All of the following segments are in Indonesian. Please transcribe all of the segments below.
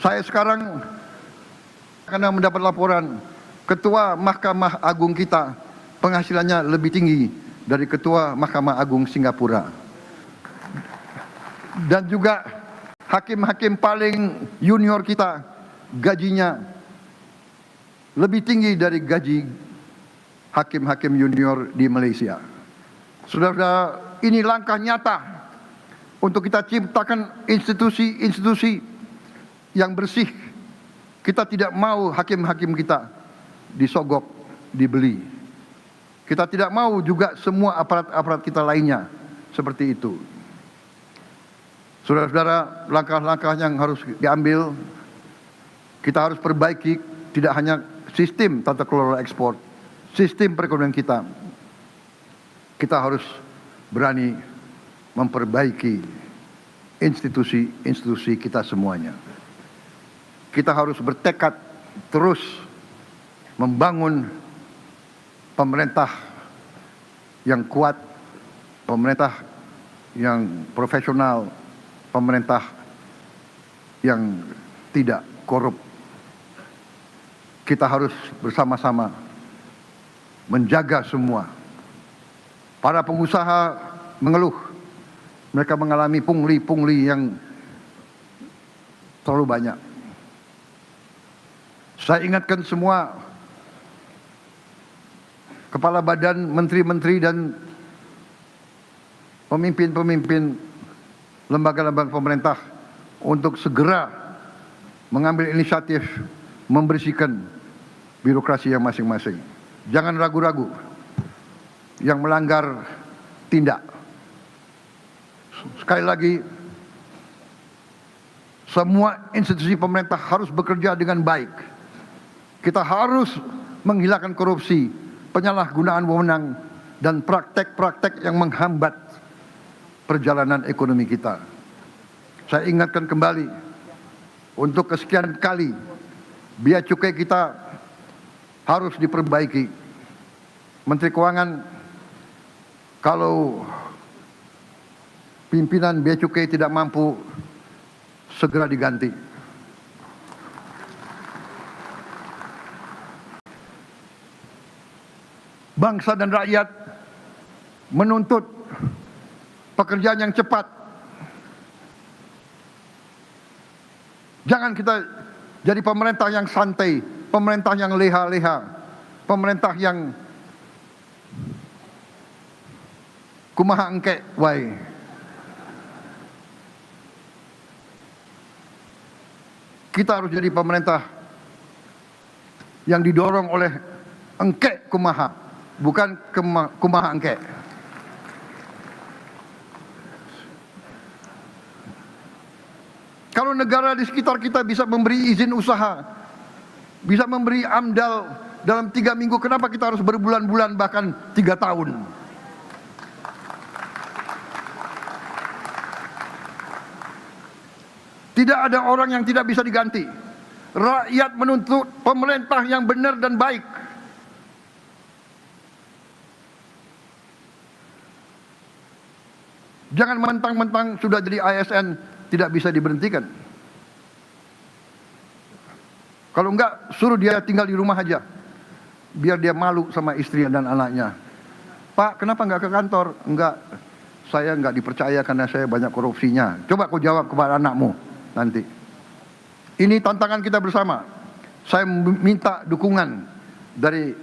Saya sekarang karena mendapat laporan Ketua Mahkamah Agung kita penghasilannya lebih tinggi dari Ketua Mahkamah Agung Singapura. Dan juga hakim-hakim paling junior kita gajinya lebih tinggi dari gaji hakim-hakim junior di Malaysia. Saudara-saudara, ini langkah nyata untuk kita ciptakan institusi-institusi yang bersih. Kita tidak mau hakim-hakim kita disogok, dibeli. Kita tidak mau juga semua aparat-aparat kita lainnya seperti itu. Saudara-saudara, langkah-langkah yang harus diambil, kita harus perbaiki tidak hanya sistem tata kelola ekspor, sistem perekonomian kita. Kita harus berani memperbaiki institusi-institusi kita semuanya. Kita harus bertekad terus membangun pemerintah yang kuat, pemerintah yang profesional, pemerintah yang tidak korup. Kita harus bersama-sama menjaga semua. Para pengusaha mengeluh, mereka mengalami pungli-pungli yang terlalu banyak. Saya ingatkan semua kepala badan, menteri-menteri dan pemimpin-pemimpin lembaga-lembaga pemerintah untuk segera mengambil inisiatif membersihkan birokrasi yang masing-masing. Jangan ragu-ragu. Yang melanggar tindak. Sekali lagi, semua institusi pemerintah harus bekerja dengan baik. Kita harus menghilangkan korupsi, penyalahgunaan wewenang, dan praktek-praktek yang menghambat perjalanan ekonomi kita. Saya ingatkan kembali, untuk kesekian kali, biaya cukai kita harus diperbaiki. Menteri Keuangan, kalau pimpinan bea cukai tidak mampu, segera diganti. Bangsa dan rakyat menuntut pekerjaan yang cepat. Jangan kita jadi pemerintah yang santai, pemerintah yang leha-leha, pemerintah yang kumaha engke wae. Kita harus jadi pemerintah yang didorong oleh engke kumaha, bukan kumaha engke. Kalau negara di sekitar kita bisa memberi izin usaha, bisa memberi AMDAL dalam 3 minggu, kenapa kita harus berbulan-bulan bahkan 3 tahun? Tidak ada orang yang tidak bisa diganti. Rakyat menuntut pemerintah yang benar dan baik. Jangan mentang-mentang sudah jadi ASN tidak bisa diberhentikan. Kalau enggak, suruh dia tinggal di rumah aja, biar dia malu sama istri dan anaknya. Pak, kenapa enggak ke kantor? Enggak, saya enggak dipercaya karena saya banyak korupsinya. Coba kau jawab kepada anakmu nanti. Ini tantangan kita bersama. Saya minta dukungan dari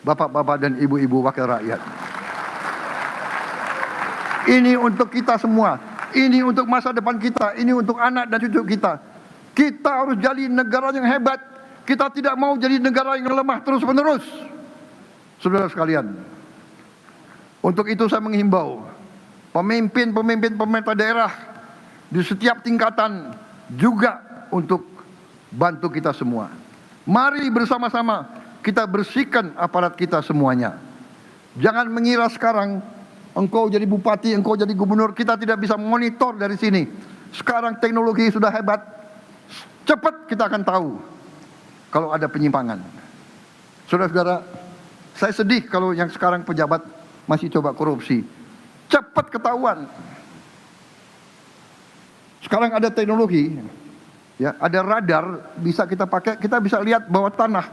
bapak-bapak dan ibu-ibu wakil rakyat. Ini untuk kita semua. Ini untuk masa depan kita. Ini untuk anak dan cucu kita. Kita harus jadi negara yang hebat. Kita tidak mau jadi negara yang lemah terus-menerus. Saudara sekalian, untuk itu saya menghimbau pemimpin-pemimpin pemerintah daerah di setiap tingkatan juga untuk bantu kita semua. Mari bersama-sama kita bersihkan aparat kita semuanya. Jangan mengira sekarang engkau jadi bupati, engkau jadi gubernur, kita tidak bisa monitor dari sini. Sekarang teknologi sudah hebat. Cepat kita akan tahu kalau ada penyimpangan. Saudara-saudara, saya sedih kalau yang sekarang pejabat masih coba korupsi. Cepat ketahuan. Sekarang ada teknologi, Ya, ada radar bisa kita pakai, kita bisa lihat bawah tanah.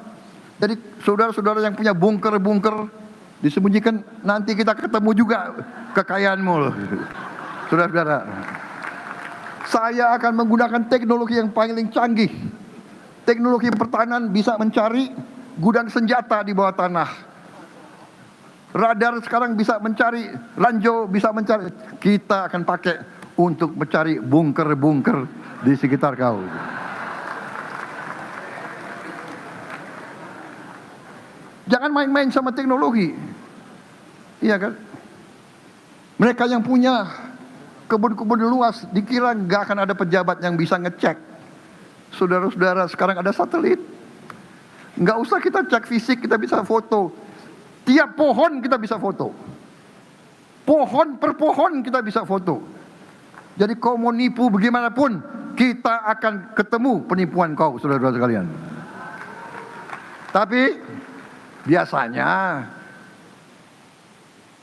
Jadi saudara-saudara yang punya bunker-bunker disembunyikan, nanti kita ketemu juga kekayaanmu loh. Saudara-saudara, saya akan menggunakan teknologi yang paling canggih. Teknologi pertahanan bisa mencari gudang senjata di bawah tanah. Radar sekarang bisa mencari, ranjau bisa mencari. Kita akan pakai untuk mencari bunker-bunker di sekitar kau. Jangan main-main sama teknologi. Iya kan? Mereka yang punya kebun-kebun luas dikira nggak akan ada pejabat yang bisa ngecek. Saudara-saudara, sekarang ada satelit. Nggak usah kita cek fisik, kita bisa foto. Tiap pohon kita bisa foto. Pohon per pohon kita bisa foto. Jadi kau mau nipu bagaimanapun, kita akan ketemu penipuan kau, saudara-saudara sekalian. Tapi biasanya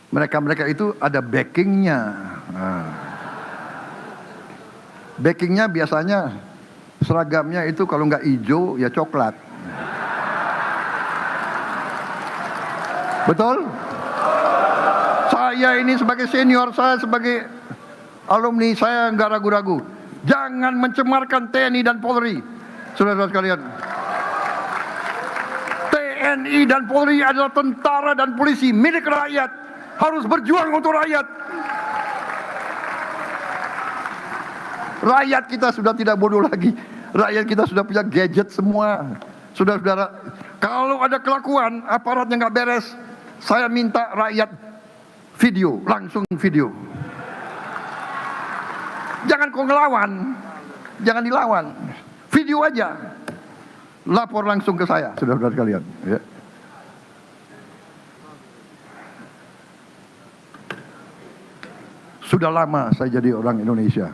mereka-mereka itu ada backingnya. Backingnya biasanya seragamnya itu kalau nggak hijau ya coklat. Betul? Saya ini sebagai senior, saya sebagai alumni, saya nggak ragu-ragu. Jangan mencemarkan TNI dan Polri, saudara-saudara sekalian. TNI dan Polri adalah tentara dan polisi milik rakyat, harus berjuang untuk rakyat. Rakyat kita sudah tidak bodoh lagi. Rakyat kita sudah punya gadget semua. Saudara-saudara, kalau ada kelakuan aparat yang nggak beres, saya minta rakyat video, langsung video. Jangan kau ngelawan, jangan dilawan, video aja, lapor langsung ke saya, saudara-saudara sekalian. Ya. Sudah lama saya jadi orang Indonesia.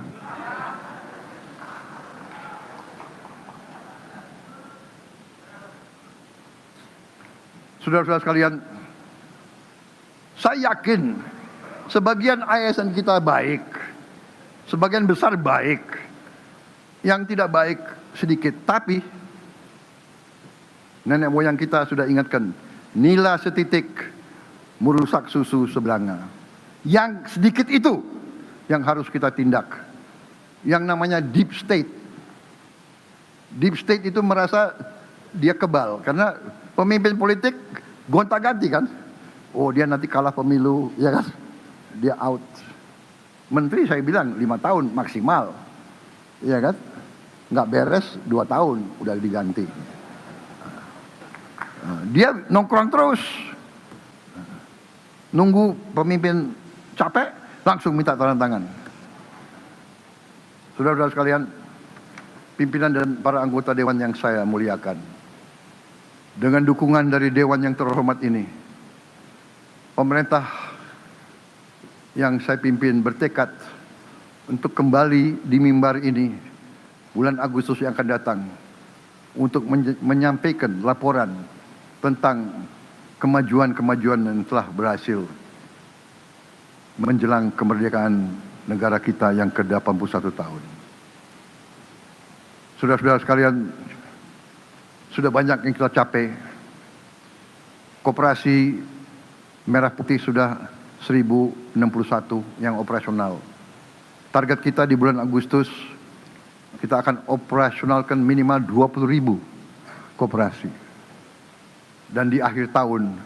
Saudara-saudara sekalian, saya yakin sebagian ASN kita baik, sebagian besar baik, yang tidak baik sedikit. Tapi nenek moyang kita sudah ingatkan, nila setitik merusak susu sebelanga. Yang sedikit itu yang harus kita tindak. Yang namanya deep state. Deep state itu merasa dia kebal karena pemimpin politik gonta-ganti kan. Oh, dia nanti kalah pemilu, ya kan? Dia out. Menteri saya bilang 5 tahun maksimal, ya kan? Nggak beres 2 tahun udah diganti. Dia nongkrong terus, nunggu pemimpin capek, langsung minta tanda tangan. Saudara-saudara sekalian, pimpinan dan para anggota dewan yang saya muliakan, dengan dukungan dari dewan yang terhormat ini, pemerintah yang saya pimpin bertekad untuk kembali di mimbar ini bulan Agustus yang akan datang untuk menyampaikan laporan tentang kemajuan-kemajuan yang telah berhasil menjelang kemerdekaan negara kita yang ke-81 tahun. Saudara-saudara sekalian, sudah banyak yang kita capai. Koperasi Merah Putih sudah 1061 yang operasional. Target kita di bulan Agustus, kita akan operasionalkan minimal 20.000 koperasi. Dan di akhir tahun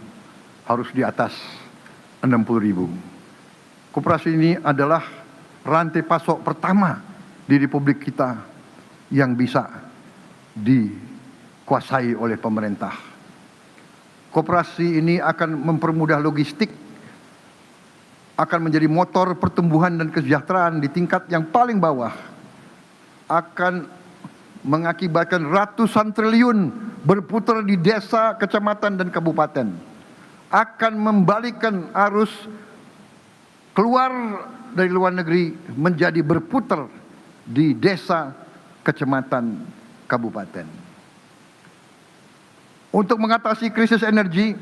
harus di atas 60.000. Koperasi ini adalah rantai pasok pertama di Republik kita yang bisa dikuasai oleh pemerintah. Koperasi ini akan mempermudah logistik, akan menjadi motor pertumbuhan dan kesejahteraan di tingkat yang paling bawah, akan mengakibatkan ratusan triliun berputar di desa, kecamatan, dan kabupaten, akan membalikkan arus keluar dari luar negeri menjadi berputar di desa, kecamatan, kabupaten. Untuk mengatasi krisis energi,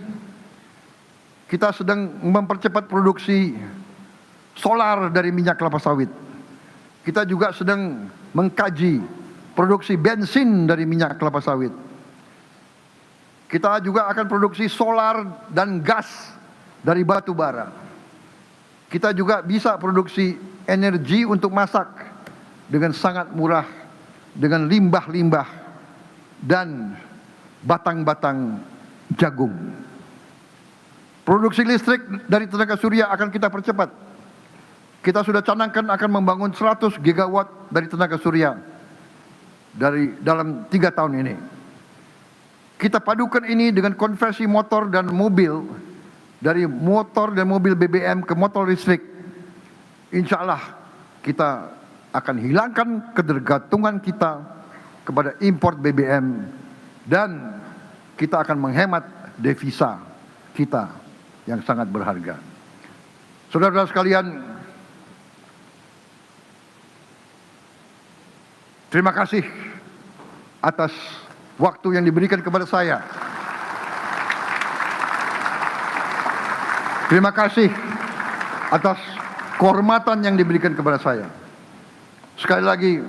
kita sedang mempercepat produksi solar dari minyak kelapa sawit. Kita juga sedang mengkaji produksi bensin dari minyak kelapa sawit. Kita juga akan produksi solar dan gas dari batu bara. Kita juga bisa produksi energi untuk masak dengan sangat murah, dengan limbah-limbah dan batang-batang jagung. Produksi listrik dari tenaga surya akan kita percepat. Kita sudah canangkan akan membangun 100 gigawatt dari tenaga surya dalam 3 tahun ini. Kita padukan ini dengan konversi motor dan mobil, dari motor dan mobil BBM ke motor listrik. Insya Allah kita akan hilangkan ketergantungan kita kepada import BBM dan kita akan menghemat devisa kita yang sangat berharga. Saudara-saudara sekalian, terima kasih atas waktu yang diberikan kepada saya. Terima kasih atas kehormatan yang diberikan kepada saya. Sekali lagi,